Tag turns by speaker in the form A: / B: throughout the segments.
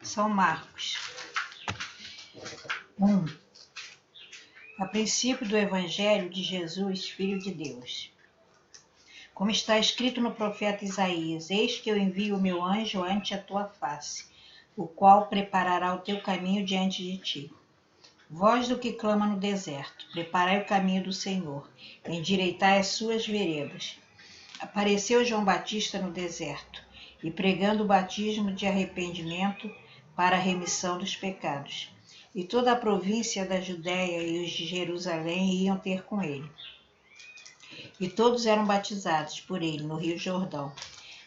A: São Marcos 1. A princípio do Evangelho de Jesus, Filho de Deus. Como está escrito no profeta Isaías: Eis que eu envio o meu anjo ante a tua face, o qual preparará o teu caminho diante de ti. Voz do que clama no deserto: preparai o caminho do Senhor, endireitai as suas veredas. Apareceu João Batista no deserto, e pregando o batismo de arrependimento para a remissão dos pecados. E toda a província da Judéia e os de Jerusalém iam ter com ele. E todos eram batizados por ele no Rio Jordão,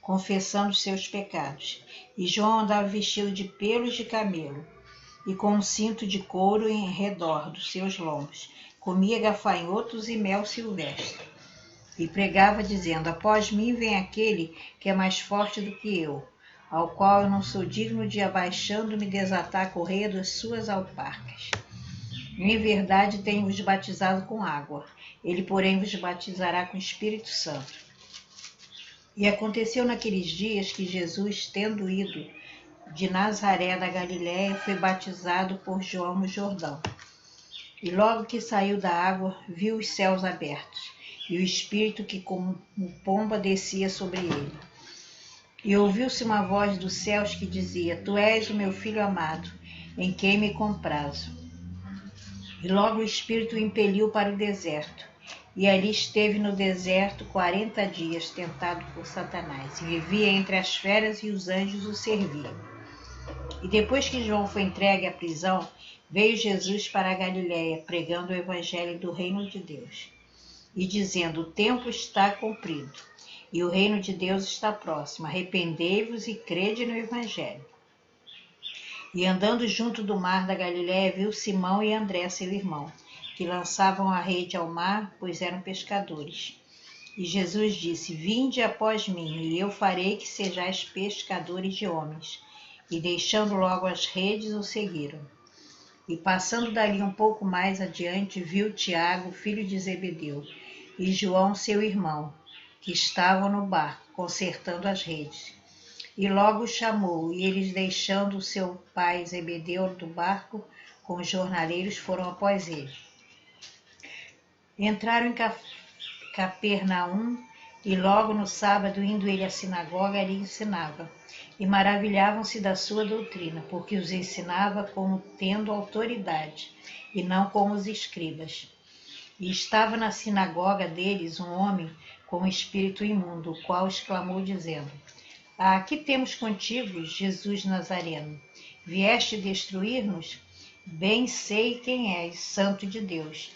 A: confessando os seus pecados. E João andava vestido de pelos de camelo, e com um cinto de couro em redor dos seus lombos. Comia gafanhotos e mel silvestre. E pregava, dizendo: Após mim vem aquele que é mais forte do que eu, ao qual eu não sou digno de, abaixando-me, desatar a correia das suas alparcas. Em verdade tenho-vos batizado com água, ele, porém, vos batizará com o Espírito Santo. E aconteceu naqueles dias que Jesus, tendo ido de Nazaré da Galiléia, foi batizado por João no Jordão. E logo que saiu da água, viu os céus abertos, e o Espírito que como pomba descia sobre ele. E ouviu-se uma voz dos céus que dizia: Tu és o meu Filho amado, em quem me comprazo. E logo o Espírito o impeliu para o deserto, e ali esteve no deserto 40 dias, tentado por Satanás, e vivia entre as feras, e os anjos o serviam. E depois que João foi entregue à prisão, veio Jesus para a Galiléia, pregando o evangelho do reino de Deus, e dizendo: O tempo está cumprido, e o reino de Deus está próximo. Arrependei-vos e crede no evangelho. E andando junto do mar da Galiléia, viu Simão e André, seu irmão, que lançavam a rede ao mar, pois eram pescadores. E Jesus disse: Vinde após mim, e eu farei que sejais pescadores de homens. E deixando logo as redes, o seguiram. E passando dali um pouco mais adiante, viu Tiago, filho de Zebedeu, e João, seu irmão, que estavam no barco, consertando as redes. E logo os chamou, e eles, deixando o seu pai Zebedeu do barco com os jornaleiros, foram após ele. Entraram em Capernaum, e logo no sábado, indo ele à sinagoga, ali ensinava. E maravilhavam-se da sua doutrina, porque os ensinava como tendo autoridade, e não como os escribas. E estava na sinagoga deles um homem com um espírito imundo, o qual exclamou, dizendo: Que temos contigo, Jesus Nazareno? Vieste destruir-nos? Bem sei quem és, Santo de Deus.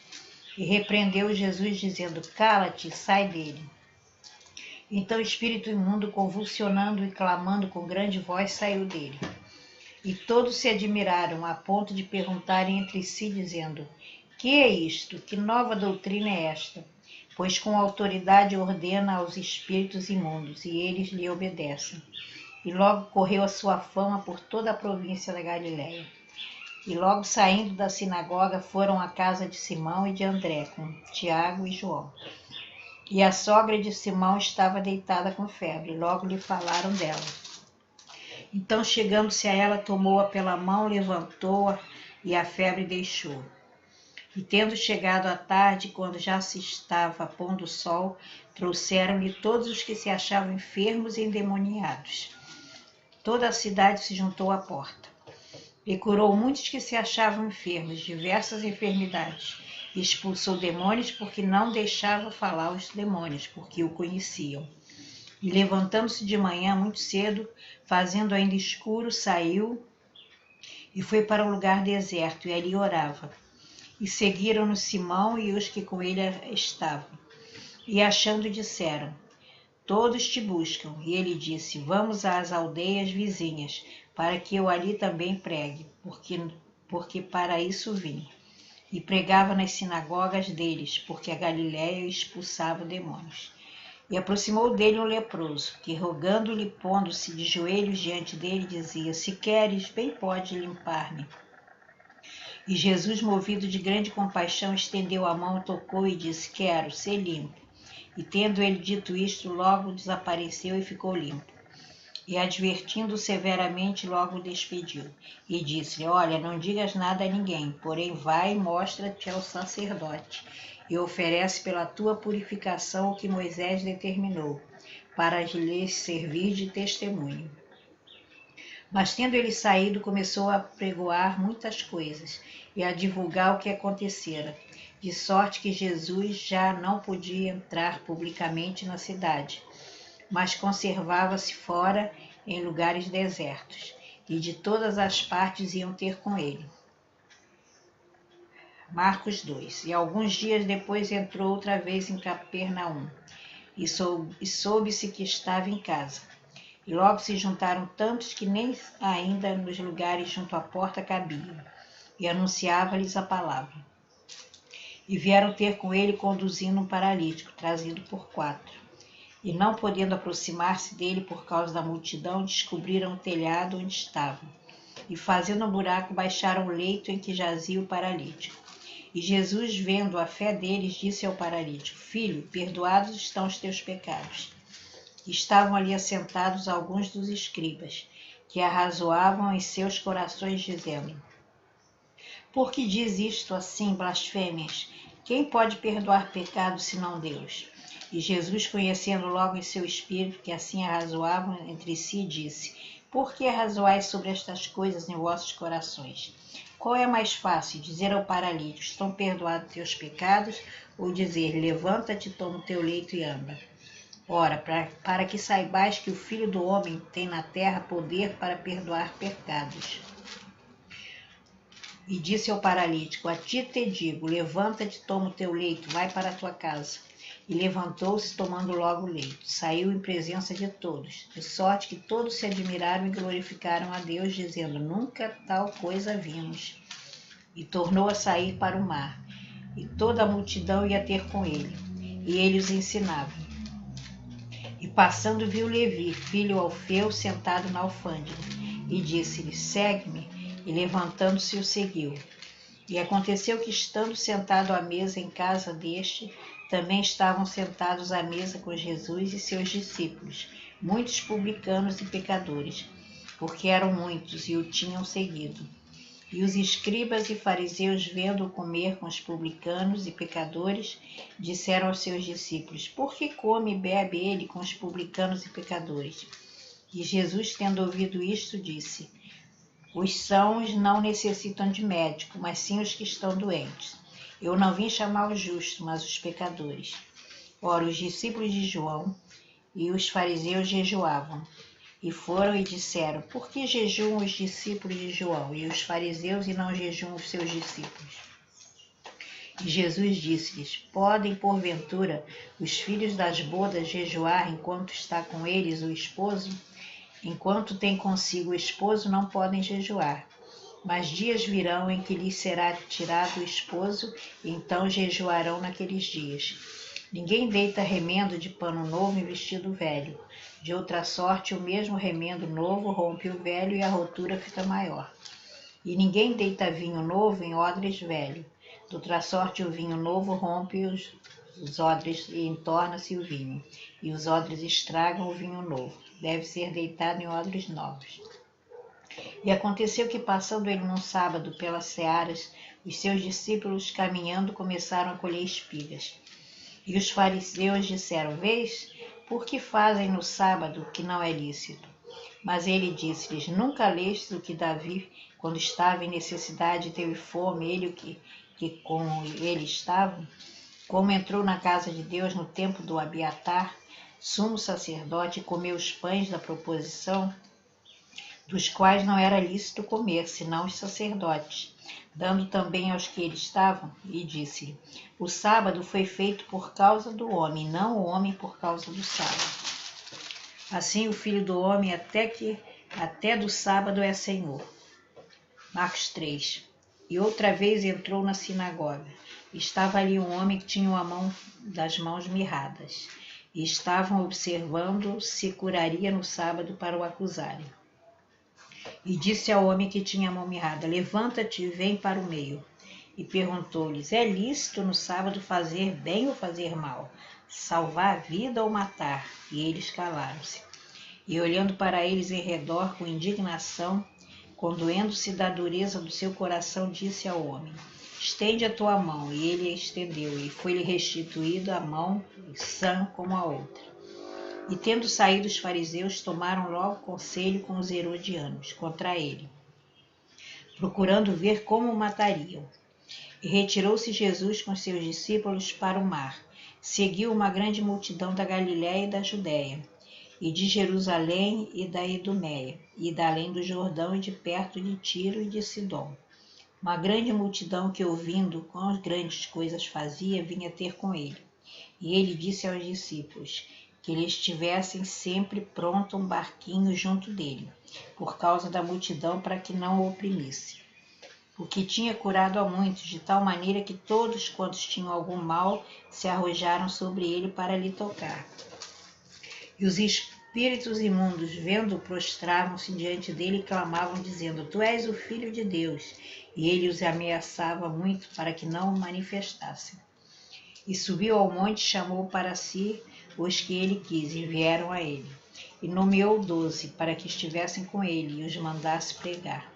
A: E repreendeu Jesus, dizendo: Cala-te, sai dele. Então o espírito imundo, convulsionando e clamando com grande voz, saiu dele. E todos se admiraram, a ponto de perguntarem entre si, dizendo: Que é isto? Que nova doutrina é esta? Pois com autoridade ordena aos espíritos imundos, e eles lhe obedecem. E logo correu a sua fama por toda a província da Galiléia. E logo saindo da sinagoga, foram à casa de Simão e de André, com Tiago e João. E a sogra de Simão estava deitada com febre, logo lhe falaram dela. Então, chegando-se a ela, tomou-a pela mão, levantou-a, e a febre deixou. E tendo chegado à tarde, quando já se estava pondo o sol, trouxeram-lhe todos os que se achavam enfermos e endemoniados. Toda a cidade se juntou à porta. E curou muitos que se achavam enfermos, diversas enfermidades. E expulsou demônios, porque não deixava falar os demônios, porque o conheciam. E levantando-se de manhã muito cedo, fazendo ainda escuro, saiu e foi para um lugar deserto, e ali orava. E seguiram-no Simão e os que com ele estavam. E achando, disseram: Todos te buscam. E ele disse: Vamos às aldeias vizinhas, para que eu ali também pregue, porque para isso vim. E pregava nas sinagogas deles, porque a Galiléia expulsava demônios. E aproximou dele um leproso, que, rogando-lhe, pondo-se de joelhos diante dele, dizia: Se queres, bem pode limpar-me. E Jesus, movido de grande compaixão, estendeu a mão, tocou e disse: Quero ser limpo. E tendo ele dito isto, logo desapareceu e ficou limpo. E advertindo severamente, logo o despediu. E disse-lhe: Olha, não digas nada a ninguém, porém vai e mostra-te ao sacerdote, e oferece pela tua purificação o que Moisés determinou, para lhes servir de testemunho. Mas tendo ele saído, começou a pregoar muitas coisas, e a divulgar o que acontecera, de sorte que Jesus já não podia entrar publicamente na cidade, mas conservava-se fora em lugares desertos, e de todas as partes iam ter com ele. Marcos 2. E alguns dias depois entrou outra vez em Capernaum, e soube-se que estava em casa. E logo se juntaram tantos que nem ainda nos lugares junto à porta cabiam, e anunciava-lhes a palavra. E vieram ter com ele conduzindo um paralítico, trazido por 4. E não podendo aproximar-se dele por causa da multidão, descobriram o telhado onde estavam. E fazendo um buraco, baixaram o leito em que jazia o paralítico. E Jesus, vendo a fé deles, disse ao paralítico: Filho, perdoados estão os teus pecados. E estavam ali assentados alguns dos escribas, que arrazoavam em seus corações, dizendo: Por que diz isto assim, blasfêmias? Quem pode perdoar pecados, senão Deus? E Jesus, conhecendo logo em seu espírito que assim arrazoavam entre si, disse: Por que arrazoais sobre estas coisas em vossos corações? Qual é mais fácil, dizer ao paralítico: Estão perdoados teus pecados, ou dizer: Levanta-te, toma o teu leito e anda? Ora, para que saibais que o Filho do Homem tem na terra poder para perdoar pecados. E disse ao paralítico: A ti te digo, levanta-te, toma o teu leito, vai para a tua casa. E levantou-se, tomando logo o leito. Saiu em presença de todos, de sorte que todos se admiraram e glorificaram a Deus, dizendo: Nunca tal coisa vimos. E tornou a sair para o mar, e toda a multidão ia ter com ele, e ele os ensinava. E passando viu Levi, filho Alfeu, sentado na alfândega, e disse-lhe: Segue-me. E levantando-se o seguiu. E aconteceu que, estando sentado à mesa em casa deste, também estavam sentados à mesa com Jesus e seus discípulos, muitos publicanos e pecadores, porque eram muitos e o tinham seguido. E os escribas e fariseus, vendo-o comer com os publicanos e pecadores, disseram aos seus discípulos: Por que come e bebe ele com os publicanos e pecadores? E Jesus, tendo ouvido isto, disse: Os sãos não necessitam de médico, mas sim os que estão doentes. Eu não vim chamar os justos, mas os pecadores. Ora, os discípulos de João e os fariseus jejuavam. E foram e disseram: Por que jejuam os discípulos de João e os fariseus e não jejuam os seus discípulos? E Jesus disse-lhes: Podem, porventura, os filhos das bodas jejuar enquanto está com eles o esposo? Enquanto tem consigo o esposo, não podem jejuar. Mas dias virão em que lhes será tirado o esposo, e então jejuarão naqueles dias. Ninguém deita remendo de pano novo em vestido velho. De outra sorte, o mesmo remendo novo rompe o velho e a rotura fica maior. E ninguém deita vinho novo em odres velho. De outra sorte, o vinho novo rompe os odres e entorna-se o vinho, e os odres estragam o vinho novo. Deve ser deitado em odres novos. E aconteceu que, passando ele num sábado pelas searas, os seus discípulos, caminhando, começaram a colher espigas. E os fariseus disseram: Vês, por que fazem no sábado o que não é lícito? Mas ele disse-lhes: Nunca lestes o que Davi, quando estava em necessidade, teve fome, ele que com ele estavam? Como entrou na casa de Deus no tempo do Abiatar, sumo sacerdote, e comeu os pães da proposição, dos quais não era lícito comer, senão os sacerdotes, dando também aos que ele estavam, e disse-lhe: O sábado foi feito por causa do homem, não o homem por causa do sábado. Assim o Filho do Homem até do sábado é Senhor. Marcos 3. E outra vez entrou na sinagoga. Estava ali um homem que tinha das mãos mirradas, e estavam observando se curaria no sábado para o acusarem. E disse ao homem que tinha a mão mirrada: Levanta-te e vem para o meio. E perguntou-lhes: É lícito no sábado fazer bem ou fazer mal? Salvar a vida ou matar? E eles calaram-se. E olhando para eles em redor com indignação, condoendo-se da dureza do seu coração, disse ao homem: estende a tua mão. E ele a estendeu, e foi-lhe restituída a mão, sã como a outra. E tendo saído os fariseus, tomaram logo conselho com os herodianos contra ele, procurando ver como o matariam. E retirou-se Jesus com seus discípulos para o mar. Seguiu uma grande multidão da Galiléia e da Judéia, e de Jerusalém e da Idumeia, e da além do Jordão e de perto de Tiro e de Sidom. Uma grande multidão que, ouvindo quão grandes coisas fazia, vinha ter com ele. E ele disse aos discípulos que eles tivessem sempre pronto um barquinho junto dele, por causa da multidão, para que não o oprimisse. Porque tinha curado a muitos, de tal maneira que todos quantos tinham algum mal se arrojaram sobre ele para lhe tocar. E os espíritos imundos, vendo-o, prostravam-se diante dele e clamavam, dizendo: Tu és o Filho de Deus. E ele os ameaçava muito para que não o manifestassem. E subiu ao monte, chamou para si os que ele quis, e vieram a ele. E nomeou 12, para que estivessem com ele, e os mandasse pregar.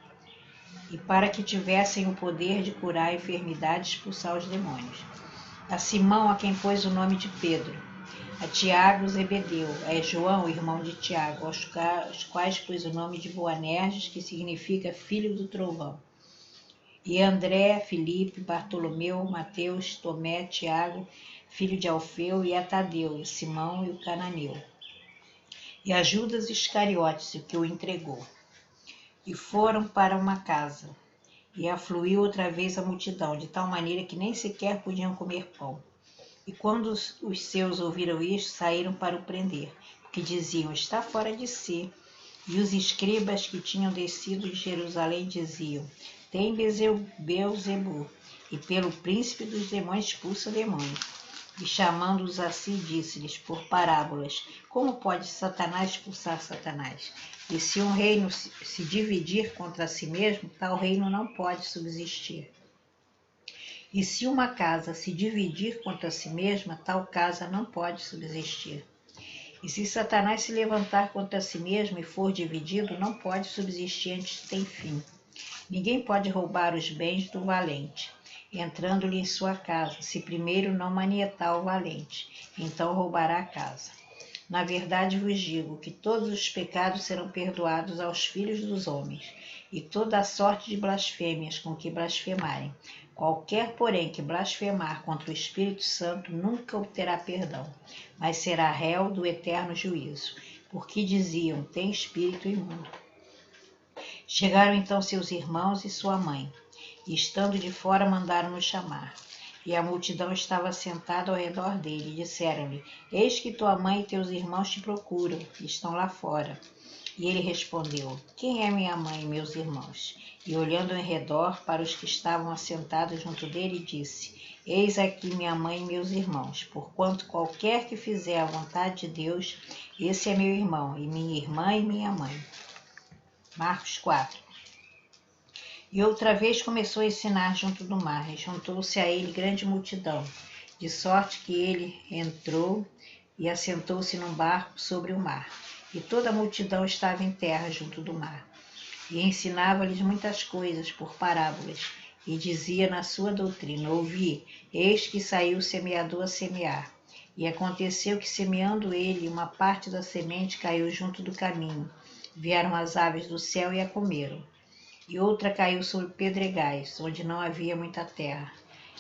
A: E para que tivessem o poder de curar a enfermidade e expulsar os demônios. A Simão, a quem pôs o nome de Pedro, a Tiago, Zebedeu, a João, irmão de Tiago, aos quais pôs o nome de Boanerges, que significa filho do trovão, e André, Filipe, Bartolomeu, Mateus, Tomé, Tiago, filho de Alfeu, e a Tadeu, e Simão e o Cananeu, e a Judas Iscariotes, o que o entregou. E foram para uma casa, e afluiu outra vez a multidão, de tal maneira que nem sequer podiam comer pão. E quando os seus ouviram isto, saíram para o prender, porque diziam: está fora de si. E os escribas que tinham descido de Jerusalém diziam: tem Beelzebu, e pelo príncipe dos demônios expulsa demônios. E chamando-os a si, disse-lhes por parábolas: como pode Satanás expulsar Satanás? E se um reino se dividir contra si mesmo, tal reino não pode subsistir. E se uma casa se dividir contra si mesma, tal casa não pode subsistir. E se Satanás se levantar contra si mesmo e for dividido, não pode subsistir antes que tenha fim. Ninguém pode roubar os bens do valente, entrando-lhe em sua casa, se primeiro não manietar o valente, então roubará a casa. Na verdade vos digo que todos os pecados serão perdoados aos filhos dos homens, e toda a sorte de blasfêmias com que blasfemarem. Qualquer, porém, que blasfemar contra o Espírito Santo nunca obterá perdão, mas será réu do eterno juízo, porque diziam: tem espírito imundo. Chegaram então seus irmãos e sua mãe, e estando de fora mandaram-no chamar. E a multidão estava sentada ao redor dele, e disseram-lhe: eis que tua mãe e teus irmãos te procuram, e estão lá fora. E ele respondeu: quem é minha mãe e meus irmãos? E olhando em redor para os que estavam assentados junto dele, disse: eis aqui minha mãe e meus irmãos, porquanto qualquer que fizer a vontade de Deus, esse é meu irmão, e minha irmã e minha mãe. Marcos 4. E outra vez começou a ensinar junto do mar, e juntou-se a ele grande multidão, de sorte que ele entrou e assentou-se num barco sobre o mar. E toda a multidão estava em terra junto do mar. E ensinava-lhes muitas coisas por parábolas, e dizia na sua doutrina: ouvi, eis que saiu o semeador a semear. E aconteceu que, semeando ele, uma parte da semente caiu junto do caminho. Vieram as aves do céu e a comeram. E outra caiu sobre pedregais, onde não havia muita terra.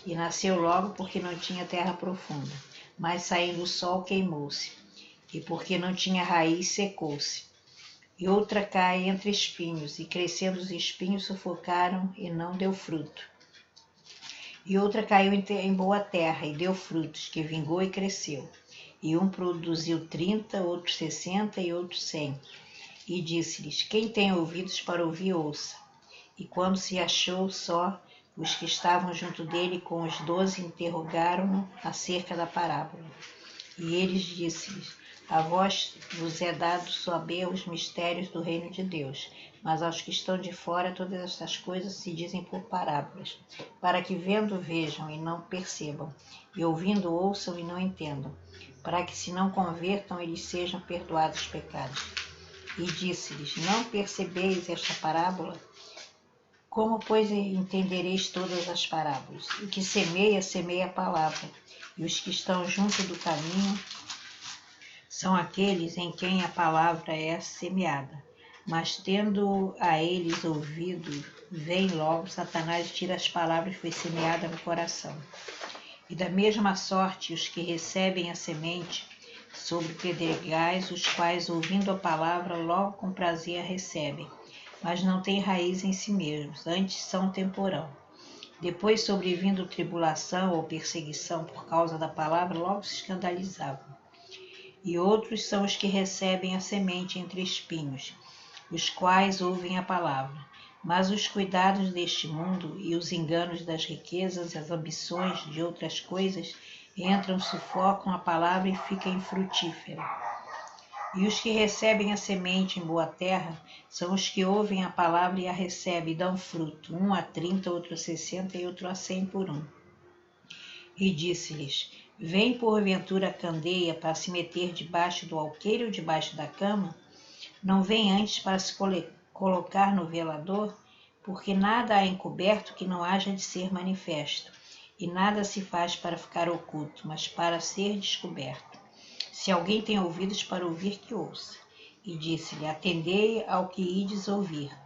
A: E nasceu logo, porque não tinha terra profunda. Mas saindo o sol, queimou-se. E porque não tinha raiz, secou-se. E outra cai entre espinhos, e crescendo os espinhos sufocaram, e não deu fruto. E outra caiu em boa terra, e deu frutos, que vingou e cresceu. E um produziu 30, outro 60 e outro 100. E disse-lhes: quem tem ouvidos para ouvir, ouça. E quando se achou só, os que estavam junto dele com os 12 interrogaram-no acerca da parábola. E eles disse-lhes: a vós vos é dado saber os mistérios do reino de Deus, mas aos que estão de fora todas estas coisas se dizem por parábolas, para que vendo vejam e não percebam, e ouvindo ouçam e não entendam, para que se não convertam eles sejam perdoados os pecados. E disse-lhes: Não percebeis esta parábola? Como, pois, entendereis todas as parábolas? O que semeia, semeia a palavra, e os que estão junto do caminho são aqueles em quem a palavra é semeada. Mas, tendo a eles ouvido, vem logo Satanás e tira as palavras que foi semeada no coração. E da mesma sorte os que recebem a semente sobre pedregais, os quais, ouvindo a palavra, logo com prazer a recebem, mas não têm raiz em si mesmos, antes são temporão. Depois, sobrevindo tribulação ou perseguição por causa da palavra, logo se escandalizavam. E outros são os que recebem a semente entre espinhos, os quais ouvem a palavra, mas os cuidados deste mundo e os enganos das riquezas e as ambições de outras coisas entram, sufocam a palavra e fica infrutífera. E os que recebem a semente em boa terra são os que ouvem a palavra e a recebem e dão fruto, um a 30, outro a 60 e outro a 100 por um. E disse-lhes: Vem porventura a candeia para se meter debaixo do alqueire ou debaixo da cama? Não vem antes para se colocar no velador? Porque nada há encoberto que não haja de ser manifesto, e nada se faz para ficar oculto, mas para ser descoberto. Se alguém tem ouvidos para ouvir, que ouça. E disse-lhe: Atendei ao que ides ouvir.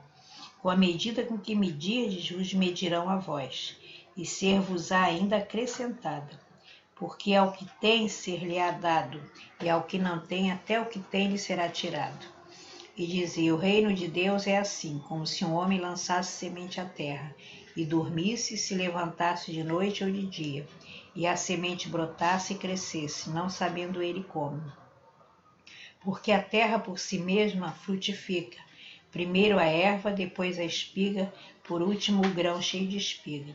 A: Com a medida com que medirdes, vos medirão a vós, e ser-vos-á ainda acrescentada. Porque ao que tem, ser-lhe-á dado, e ao que não tem, até o que tem lhe será tirado. E dizia: O reino de Deus é assim, como se um homem lançasse semente à terra, e dormisse e se levantasse de noite ou de dia, e a semente brotasse e crescesse, não sabendo ele como. Porque a terra por si mesma frutifica, primeiro a erva, depois a espiga, por último o grão cheio de espiga.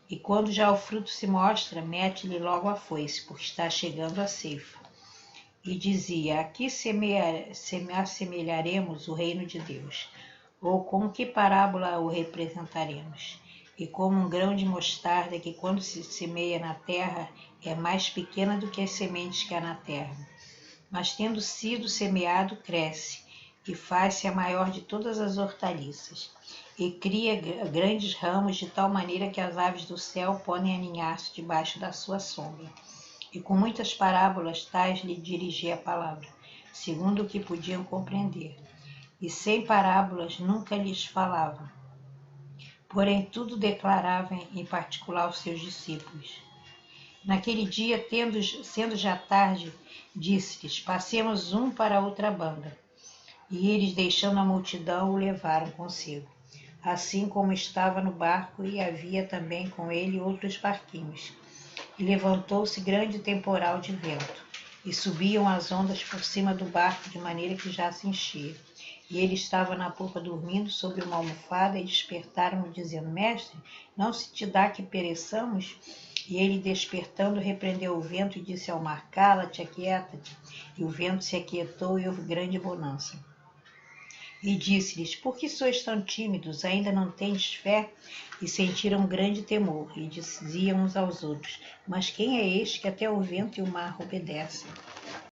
A: E quando já o fruto se mostra, mete-lhe logo a foice, porque está chegando a ceifa. E dizia: Aqui assemelharemos o reino de Deus, ou com que parábola o representaremos? E como um grão de mostarda que, quando se semeia na terra, é mais pequena do que as sementes que há na terra. Mas, tendo sido semeado, cresce, e faz-se a maior de todas as hortaliças, e cria grandes ramos, de tal maneira que as aves do céu podem aninhar-se debaixo da sua sombra. E com muitas parábolas tais lhe dirigia a palavra, segundo o que podiam compreender. E sem parábolas nunca lhes falava. Porém, tudo declarava em particular aos seus discípulos. Naquele dia, sendo já tarde, disse-lhes: Passemos um para a outra banda. E eles, deixando a multidão, o levaram consigo, assim como estava no barco, e havia também com ele outros barquinhos. E levantou-se grande temporal de vento, e subiam as ondas por cima do barco, de maneira que já se enchia. E ele estava na popa dormindo sobre uma almofada, e despertaram-no, dizendo: Mestre, não se te dá que pereçamos? E ele, despertando, repreendeu o vento e disse ao mar: Cala-te, aquieta-te. E o vento se aquietou e houve grande bonança. E disse-lhes: Por que sois tão tímidos? Ainda não tendes fé? E sentiram grande temor, e diziam uns aos outros: Mas quem é este que até o vento e o mar obedecem?